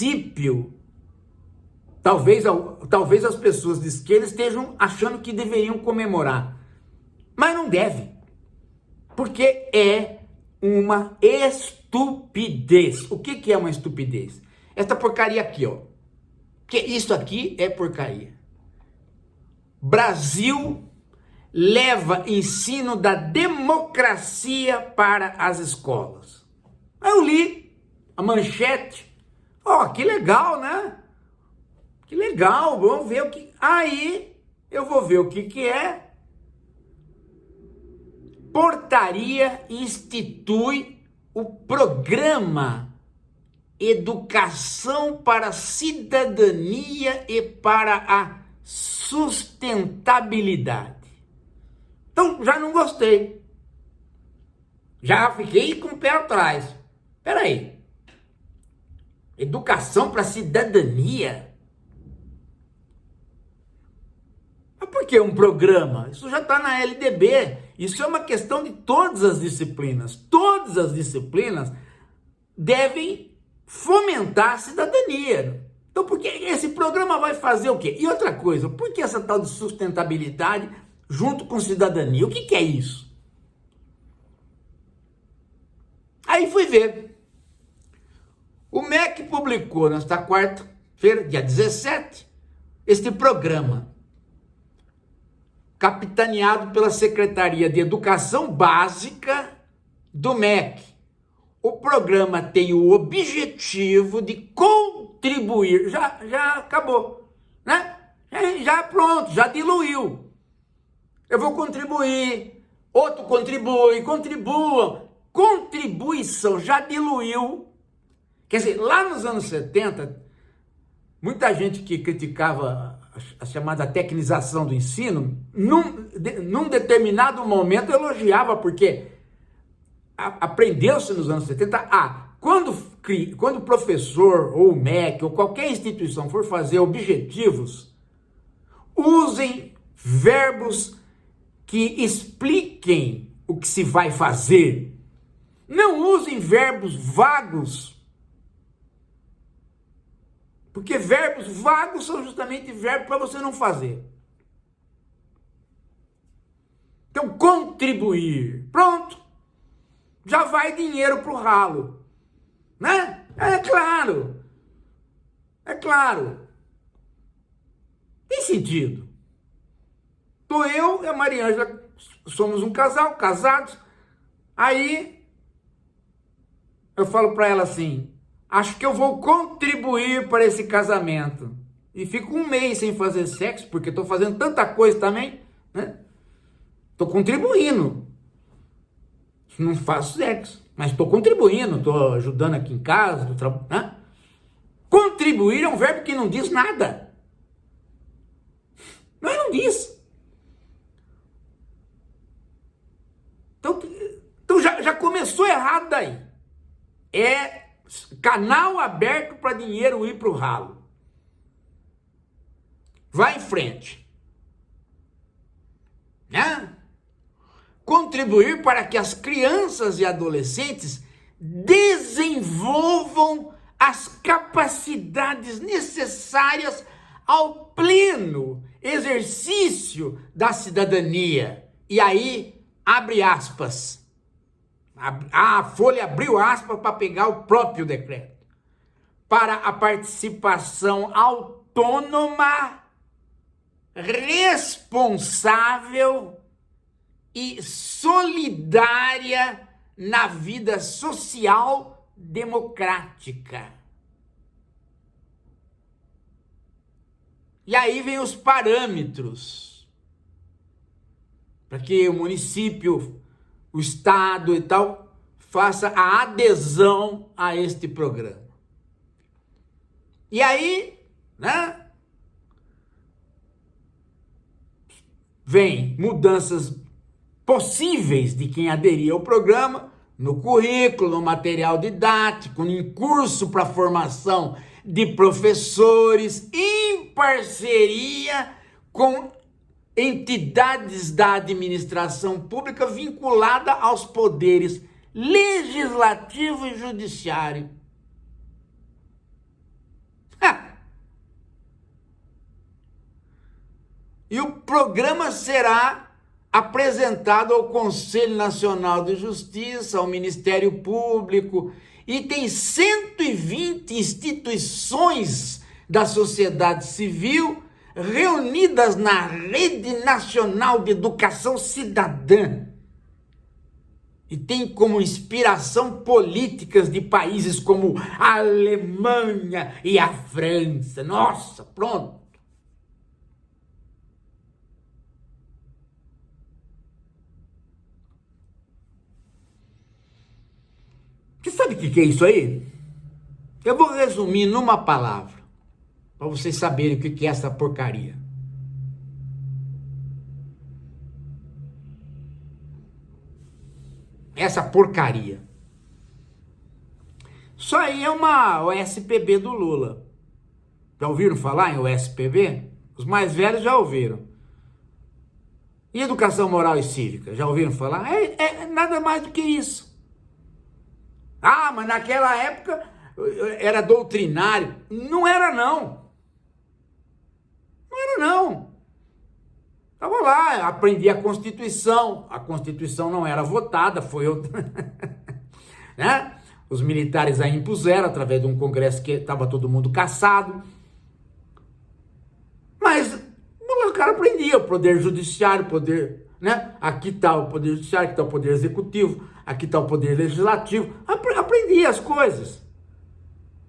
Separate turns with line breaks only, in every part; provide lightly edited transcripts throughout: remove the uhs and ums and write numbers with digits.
princípio, talvez as pessoas de esquerda estejam achando que deveriam comemorar, mas não deve, porque é uma estupidez. O que é uma estupidez? Essa porcaria aqui, ó, que isso aqui é porcaria. Brasil leva ensino da democracia para as escolas. Aí eu li a manchete. Ó, que legal, né? Que legal, vamos ver o que... Aí eu vou ver o que é. Portaria institui o programa Educação para a Cidadania e para a Sustentabilidade. Então, já não gostei. Já fiquei com o pé atrás. Peraí. Educação para a cidadania? Mas por que um programa? Isso já está na LDB. Isso é uma questão de todas as disciplinas. Todas as disciplinas devem fomentar a cidadania. Então, por que esse programa vai fazer o quê? E outra coisa, por que essa tal de sustentabilidade junto com cidadania? O que é isso? Aí fui ver. O MEC publicou nesta quarta-feira, dia 17, este programa, capitaneado pela Secretaria de Educação Básica do MEC. O programa tem o objetivo de contribuir, já acabou, né? Já pronto, já diluiu. Eu vou contribuir, outro contribui, contribuam. Contribuição já diluiu. Quer dizer, lá nos anos 70, muita gente que criticava a chamada tecnização do ensino, num determinado momento elogiava, porque aprendeu-se nos anos 70 quando o professor ou o MEC ou qualquer instituição for fazer objetivos, usem verbos que expliquem o que se vai fazer. Não usem verbos vagos, porque verbos vagos são justamente verbos para você não fazer. Então, contribuir. Pronto. Já vai dinheiro para o ralo. Né? É claro. É claro. Tem sentido. Tô eu e a Mariângela, somos um casal, casados. Aí, eu falo para ela assim, acho que eu vou contribuir para esse casamento. E fico um mês sem fazer sexo, porque estou fazendo tanta coisa também, né? Estou contribuindo. Não faço sexo, mas estou contribuindo, estou ajudando aqui em casa, né? Contribuir é um verbo que não diz nada. Não diz. Então já começou errado daí. É canal aberto para dinheiro ir para o ralo. Vai em frente. Né? Contribuir para que as crianças e adolescentes desenvolvam as capacidades necessárias ao pleno exercício da cidadania. E aí, abre aspas. A Folha abriu aspas para pegar o próprio decreto. Para a participação autônoma, responsável e solidária na vida social democrática. E aí vem os parâmetros para que o município, o estado e tal, faça a adesão a este programa. E aí, né? Vem mudanças possíveis de quem aderir ao programa, no currículo, no material didático, em curso para formação de professores, em parceria com entidades da administração pública vinculada aos poderes legislativo e judiciário. e o programa será apresentado ao Conselho Nacional de Justiça, ao Ministério Público, e tem 120 instituições da sociedade civil reunidas na Rede Nacional de Educação Cidadã. E tem como inspiração políticas de países como a Alemanha e a França. Nossa, pronto. Você sabe o que é isso aí? Eu vou resumir numa palavra, para vocês saberem o que é essa porcaria. Essa porcaria. Isso aí é uma OSPB do Lula. Já ouviram falar em OSPB? Os mais velhos já ouviram. E educação moral e cívica? Já ouviram falar? É nada mais do que isso. Ah, mas naquela época era doutrinário. Não era, não. Não era, não. Estava lá, aprendi a Constituição. A Constituição não era votada, foi outra. Né? Os militares a impuseram através de um congresso que estava todo mundo caçado. Mas o cara aprendia o poder judiciário, poder, né? Aqui está o poder judiciário, aqui está o poder executivo, aqui está o poder legislativo. Aprendia as coisas.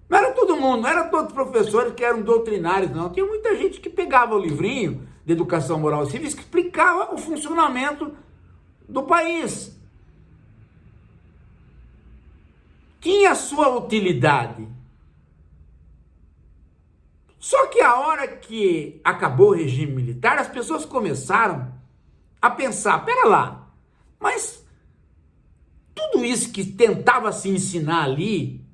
Não era todo mundo, não era todos os professores que eram doutrinários, não. Tinha muita gente que pegava o livrinho de educação moral e cívica e explicava o funcionamento do país. Tinha sua utilidade. Só que a hora que acabou o regime militar, as pessoas começaram a pensar, pera lá, mas tudo isso que tentava se ensinar ali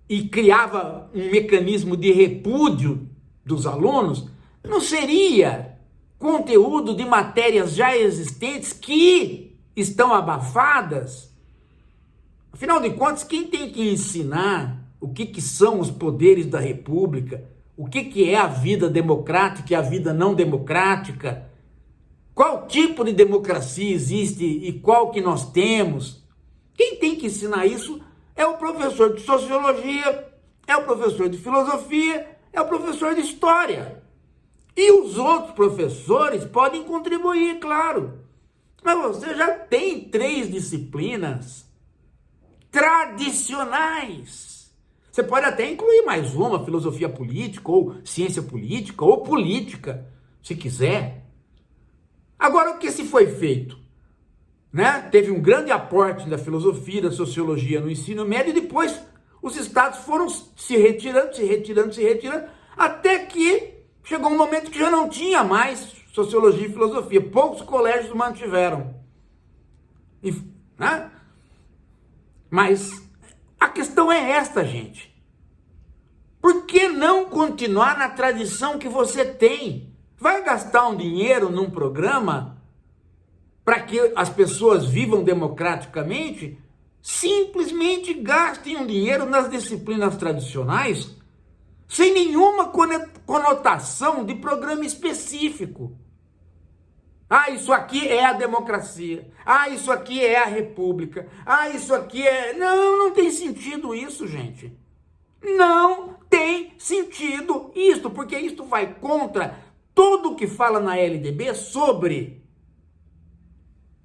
e criava um mecanismo de repúdio dos alunos, não seria conteúdo de matérias já existentes que estão abafadas? Afinal de contas, quem tem que ensinar o que são os poderes da República, o que é a vida democrática e a vida não democrática, qual tipo de democracia existe e qual que nós temos, quem tem que ensinar isso é o professor de sociologia, é o professor de filosofia, é o professor de história. E os outros professores podem contribuir, claro. Mas você já tem 3 disciplinas tradicionais. Você pode até incluir mais uma, filosofia política, ou ciência política, ou política, se quiser. Agora, o que se foi feito? Né? Teve um grande aporte da filosofia, da sociologia no ensino médio, e depois os estados foram se retirando, até que chegou um momento que já não tinha mais sociologia e filosofia. Poucos colégios mantiveram. Né? Mas a questão é esta, gente. Por que não continuar na tradição que você tem? Vai gastar um dinheiro num programa para que as pessoas vivam democraticamente? Simplesmente gastem um dinheiro nas disciplinas tradicionais, sem nenhuma conotação de programa específico. Ah, isso aqui é a democracia. Ah, isso aqui é a república. Ah, isso aqui é... Não tem sentido isso, gente. Não tem sentido isso, porque isso vai contra tudo o que fala na LDB sobre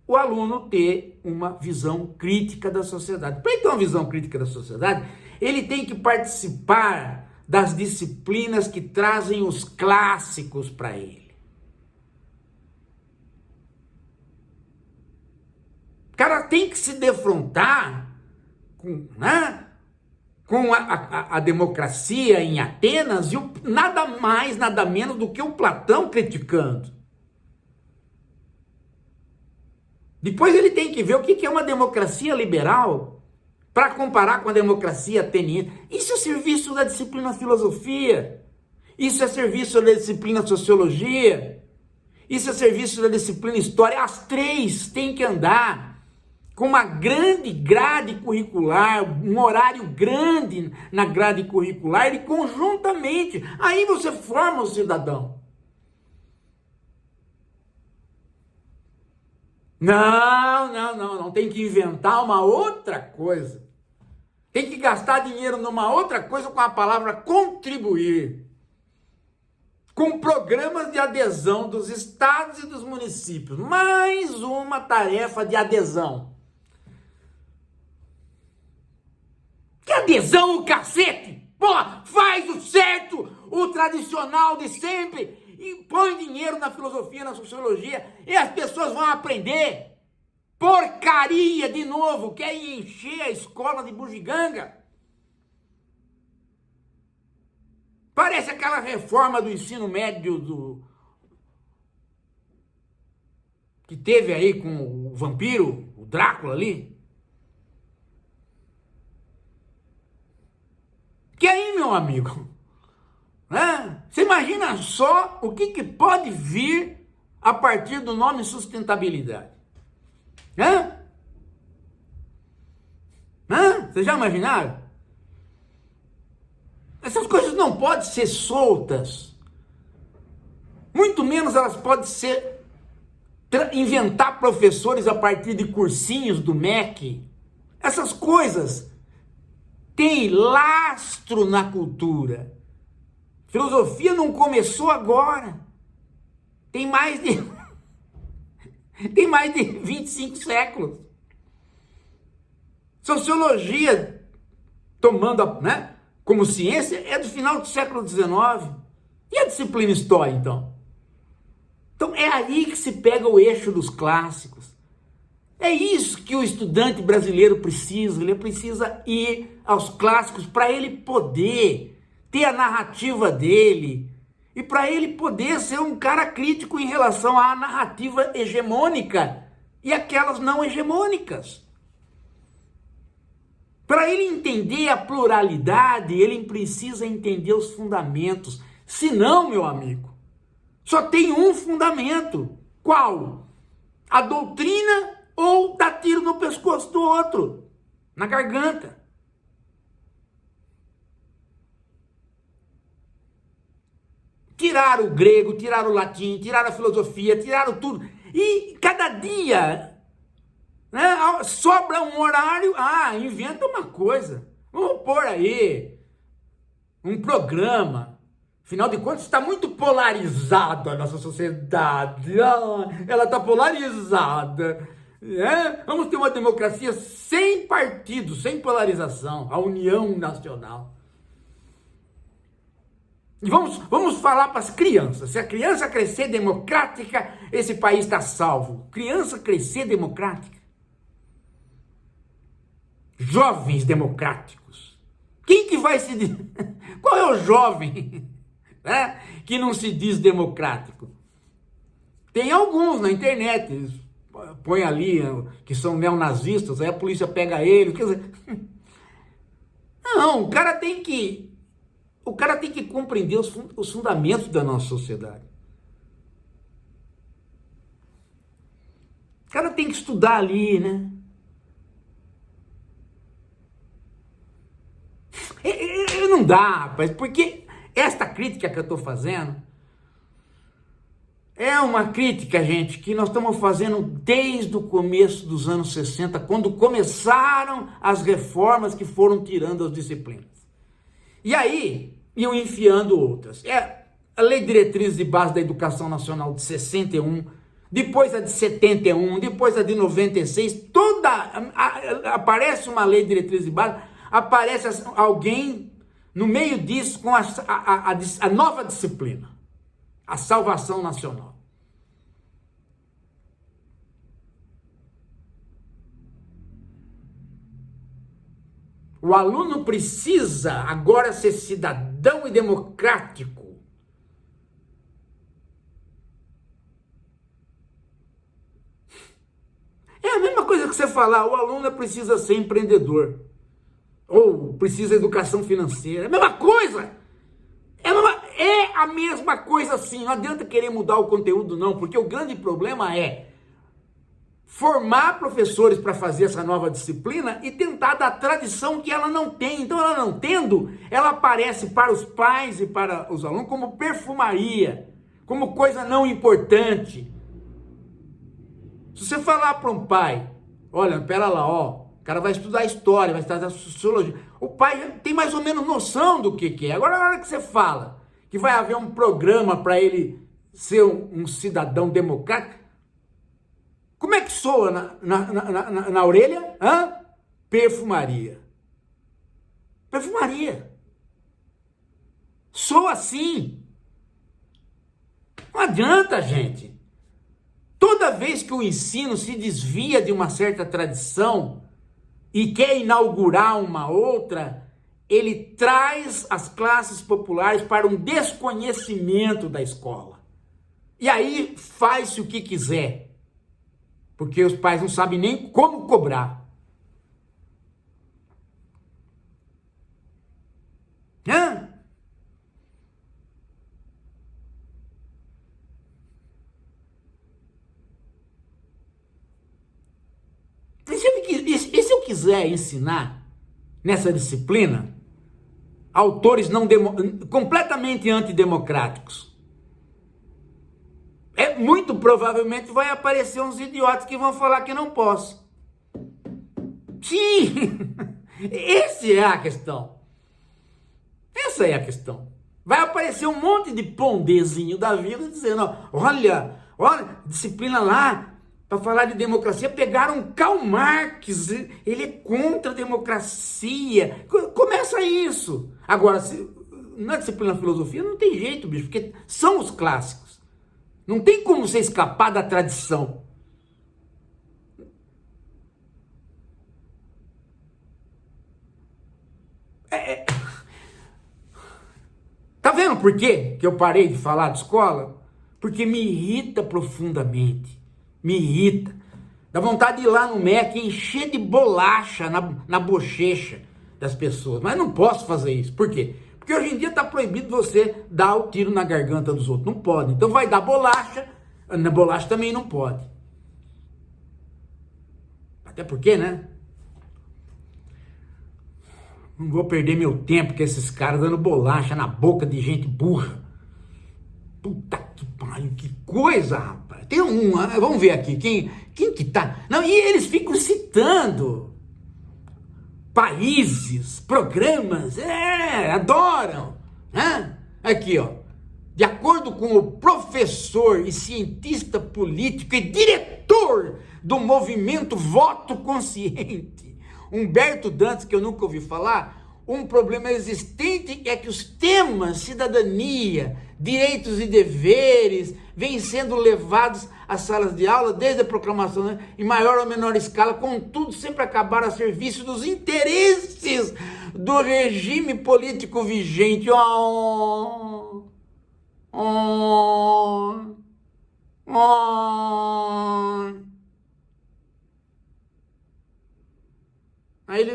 o aluno ter uma visão crítica da sociedade. Para ele ter uma visão crítica da sociedade, ele tem que participar das disciplinas que trazem os clássicos para ele. O cara tem que se defrontar com, né, com a democracia em Atenas e nada mais, nada menos do que o Platão criticando. Depois ele tem que ver o que é uma democracia liberal para comparar com a democracia ateniense. Isso é serviço da disciplina filosofia, isso é serviço da disciplina sociologia, isso é serviço da disciplina história. As 3 têm que andar com uma grande grade curricular, um horário grande na grade curricular e conjuntamente. Aí você forma o cidadão. Não. Tem que inventar uma outra coisa. Tem que gastar dinheiro numa outra coisa com a palavra contribuir. Com programas de adesão dos estados e dos municípios. Mais uma tarefa de adesão. Que adesão, o cacete! Pô, faz o certo, o tradicional de sempre. E põe dinheiro na filosofia, na sociologia, e as pessoas vão aprender. Porcaria de novo, quer encher a escola de bugiganga. Parece aquela reforma do ensino médio que teve aí com o vampiro, o Drácula ali. Que aí, meu amigo, né? Você imagina só o que pode vir a partir do nome sustentabilidade. Hã? Vocês já imaginaram? Essas coisas não podem ser soltas. Muito menos elas podem ser inventar professores a partir de cursinhos do MEC. Essas coisas têm lastro na cultura. Filosofia não começou agora. Tem mais de 25 séculos. Sociologia, tomando, né, como ciência, é do final do século XIX. E a disciplina História, então? Então é aí que se pega o eixo dos clássicos. É isso que o estudante brasileiro precisa. Ele precisa ir aos clássicos para ele poder ter a narrativa dele e para ele poder ser um cara crítico em relação à narrativa hegemônica e aquelas não hegemônicas. Para ele entender a pluralidade, ele precisa entender os fundamentos. Senão, meu amigo, só tem um fundamento. Qual? A doutrina ou dar tiro no pescoço do outro, na garganta. Tiraram o grego, tiraram o latim, tiraram a filosofia, tiraram tudo. E cada dia, né, sobra um horário, inventa uma coisa. Vamos pôr aí um programa. Afinal de contas, está muito polarizada a nossa sociedade. Ela está polarizada. Vamos ter uma democracia sem partido, sem polarização. A união nacional. E vamos falar para as crianças. Se a criança crescer democrática, esse país está salvo. Criança crescer democrática. Jovens democráticos. Quem que vai se... Qual é o jovem, né, que não se diz democrático? Tem alguns na internet. Eles põem ali que são neonazistas. Aí a polícia pega eles. Quer dizer... Não, o cara tem que compreender os fundamentos da nossa sociedade. O cara tem que estudar ali, né? Não dá, rapaz, porque esta crítica que eu estou fazendo é uma crítica, gente, que nós estamos fazendo desde o começo dos anos 60, quando começaram as reformas que foram tirando as disciplinas. E aí, iam enfiando outras. A Lei de Diretrizes de Base da Educação Nacional de 61, depois a de 71, depois a de 96, aparece uma Lei de Diretrizes de Base, aparece alguém no meio disso com a nova disciplina, a salvação nacional. O aluno precisa agora ser cidadão e democrático. É a mesma coisa que você falar, o aluno precisa ser empreendedor. Ou precisa de educação financeira. É a mesma coisa. É a mesma coisa sim. Não adianta querer mudar o conteúdo não, porque o grande problema é formar professores para fazer essa nova disciplina e tentar dar tradição que ela não tem. Então, ela não tendo, ela aparece para os pais e para os alunos como perfumaria, como coisa não importante. Se você falar para um pai, olha, pera lá, ó, o cara vai estudar história, vai estudar sociologia, o pai já tem mais ou menos noção do que é. Agora, na hora que você fala que vai haver um programa para ele ser um cidadão democrático, como é que soa na orelha? Hã? Perfumaria. Perfumaria. Soa assim. Não adianta, gente. Toda vez que o ensino se desvia de uma certa tradição e quer inaugurar uma outra, ele traz as classes populares para um desconhecimento da escola. E aí faz-se o que quiser, porque os pais não sabem nem como cobrar. Hã? E se eu quiser ensinar nessa disciplina autores completamente antidemocráticos? Muito provavelmente vai aparecer uns idiotas que vão falar que não posso. Sim, essa é a questão. Essa é a questão. Vai aparecer um monte de pondezinho da vida dizendo, olha, disciplina lá, para falar de democracia, pegaram Karl Marx, ele é contra a democracia. Começa isso. Agora, na disciplina de filosofia não tem jeito, bicho, porque são os clássicos. Não tem como você escapar da tradição. Tá vendo por quê que eu parei de falar de escola? Porque me irrita profundamente. Me irrita. Dá vontade de ir lá no Mac e encher de bolacha na bochecha das pessoas. Mas não posso fazer isso. Por quê? Porque hoje em dia está proibido você dar o tiro na garganta dos outros. Não pode. Então vai dar bolacha. Na bolacha também não pode. Até porque, né? Não vou perder meu tempo com esses caras dando bolacha na boca de gente burra. Puta que pariu, que coisa, rapaz. Tem vamos ver aqui, quem que tá... Não, e eles ficam citando países, programas, adoram. Né? Aqui, ó. De acordo com o professor e cientista político e diretor do movimento Voto Consciente, Humberto Dantas, que eu nunca ouvi falar, um problema existente é que os temas cidadania, direitos e deveres vêm sendo levados às salas de aula desde a proclamação, né, em maior ou menor escala, contudo sempre acabaram a serviço dos interesses do regime político vigente. Aí ele,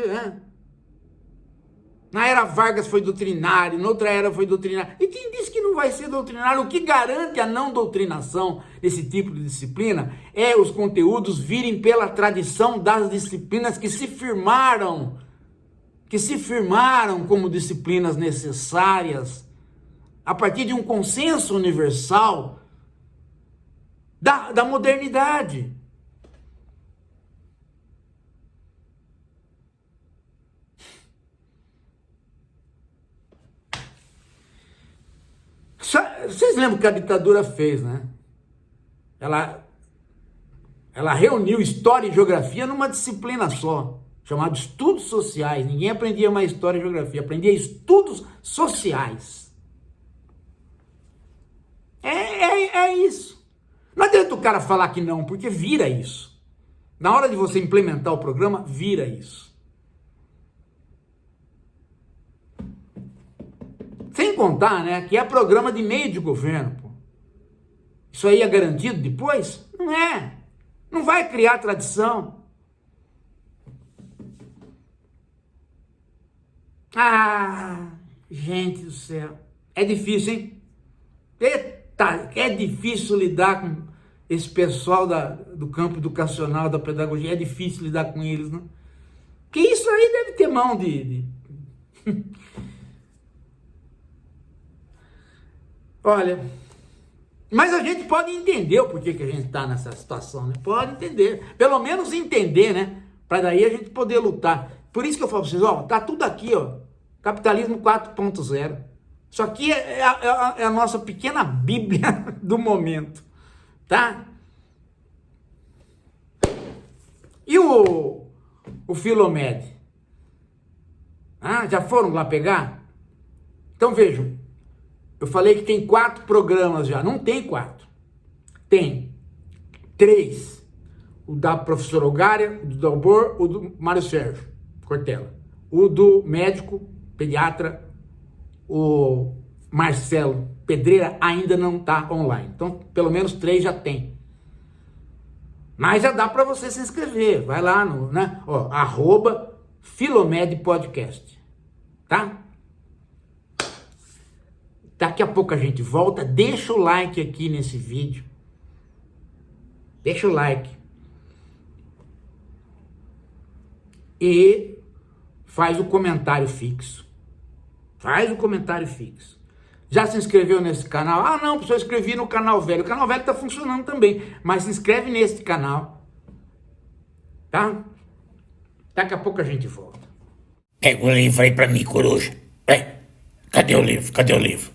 na era Vargas foi doutrinário, noutra era foi doutrinário. E quem disse que não vai ser doutrinário? O que garante a não doutrinação desse tipo de disciplina é os conteúdos virem pela tradição das disciplinas que se firmaram como disciplinas necessárias a partir de um consenso universal da modernidade. Vocês lembram que a ditadura fez, né? Ela reuniu história e geografia numa disciplina só, chamada estudos sociais. Ninguém aprendia mais história e geografia, aprendia estudos sociais. É isso. Não adianta o cara falar que não, porque vira isso. Na hora de você implementar o programa, vira isso. Sem contar, né, que é programa de meio de governo, pô. Isso aí é garantido depois? Não é. Não vai criar tradição. Gente do céu. É difícil, hein? Eita, é difícil lidar com esse pessoal do campo educacional, da pedagogia. É difícil lidar com eles, né? Porque isso aí deve ter mão de... Olha, Mas a gente pode entender o porquê que a gente está nessa situação, né? Pode entender. Pelo menos entender, né? Para daí a gente poder lutar. Por isso que eu falo para vocês, ó, tá tudo aqui, ó. Capitalismo 4.0. Isso aqui é a nossa pequena bíblia do momento, tá? E o Filomed? Ah, já foram lá pegar? Então vejam, eu falei que tem 4 programas já. Não tem 4. Tem 3. O da professora Ogária, o do Dalbor, o do Mário Sérgio Cortella. O do médico, pediatra, o Marcelo Pedreira ainda não está online. Então, pelo menos 3 já tem. Mas já dá para você se inscrever. Vai lá no, né? Ó, @Filomed Podcast. Tá? Daqui a pouco a gente volta. Deixa o like aqui nesse vídeo. Deixa o like. E faz o comentário fixo. Faz o comentário fixo. Já se inscreveu nesse canal? Ah, não, pessoal, eu inscrevi no canal velho. O canal velho está funcionando também. Mas se inscreve nesse canal. Tá? Daqui a pouco a gente volta.
Pega o livro aí pra mim, coruja. Cadê o livro? Cadê o livro?